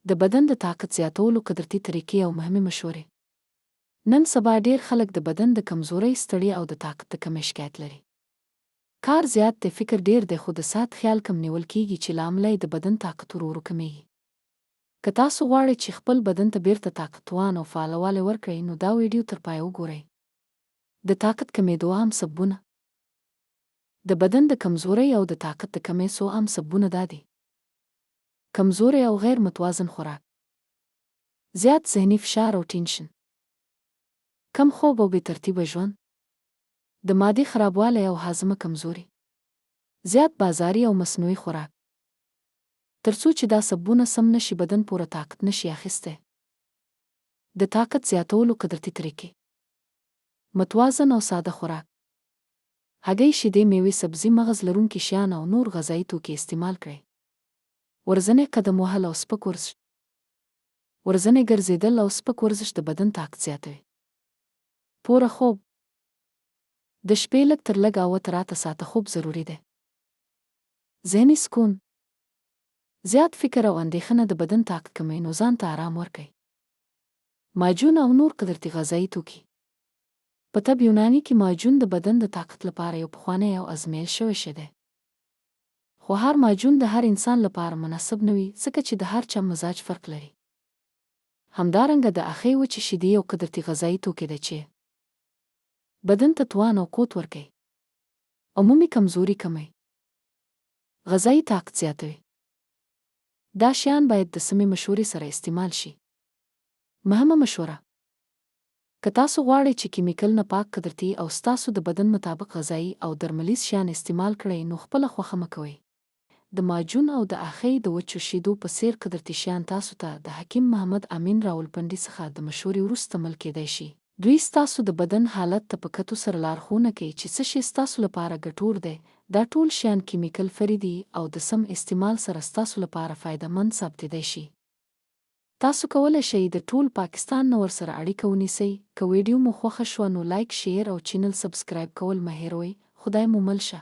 د بدن د طاقت زیاتولو قدرتي طریقې او مهمې مشورې. نن سبا ډېر خلک د بدن د کمزورۍ، ستړیا او د طاقت د کمۍ شکایت لري. کار زیات دی، فکر ډېر دی، خو د ساعت خیال کم نیول کېږي چې له امله یې د بدن طاقت ورو ورو کمېږي. که تاسو غواړئ چې خپل بدن ته بیرته طاقتوان او فعالوالی ورکړئ، نو دا ویډیو تر پایه وګورئ. د طاقت کمېدو عام سببونه. د بدن د کمزورۍ او د طاقت د کمۍ څو عام سببونه دا دي: کمزوري او غیر متوازن خوراک، زیات ذهني فشار او ټینشن، کم خوب او بې ترتیبه ژوند، د مادي خرابوالی او هاضمه کمزوري، زیات بازاري او مصنوعي خوراک. ترڅو چې دا سببونه سم نشي، بدن پوره طاقت نشي اخیستی. د طاقت زیاتولو قدرتي طریقې: متوازن او ساده خوراک، هګۍ، شیدې، میوې، سبزي، مغز لرونکي شیان او نور غذایي توکي استعمال کړئ. ورځنی قدم وهل او سپک ورزش. ورځنی ګرځېدل او سپک ورزش د بدن طاقت زیاتوي. پوره خوب. د شپې لږ تر لږه 7 تر 8 ساعته خوب ضروري دی. ذهني سکون. زیات فکر او اندېښنه د بدن طاقت کموي، نو ځان ته آرام ورکړئ. معجون او نور قدرتي غذایي توکي. په طب یوناني کې معجون د بدن د طاقت لپاره یو پخوانی او ازمېیل شوی شی دی. خو هر معجون د هر انسان لپاره مناسب نه وي، ځکه چې د هر چا مزاج فرق لري. همدارنګه د اخی وچې شیدې یو قدرتي غذایي توکی دی چې بدن ته توان او قوت ورکوي. عمومي کمزوري کموي. غذایي طاقت زیاتوي. دا شیان باید د سمې مشورې سره استعمال شي. مهمه مشوره: که تاسو غواړئ چې کیمیکل نه پاک، قدرتي او ستاسو د بدن مطابق غذایي او درملیز شیان استعمال کړئ، نو خپله خوښه مه کوئ. د معجون او د اخی د وچو شیدو په څیر قدرتي شیان تاسو ته د حکیم محمد امین راولپنډي څخه د مشورې وروسته عمل کېدای شي. دوی ستاسو د بدن حالت ته په کتو سره لارښوونه کوي چې څه شی ستاسو لپاره ګټور دی. دا ټول شیان کیمیکل فري دي او د سم استعمال سره ستاسو لپاره فایدهمند ثابتېدای شي. تاسو کولی شئ د ټول پاکستان نه ورسره اړیکه ونیسئ. که ویډیو مو خوښه شوه نو لایک، شیر او چینل سبسکرایب کول مه هېروئ. خدای مو مل شه.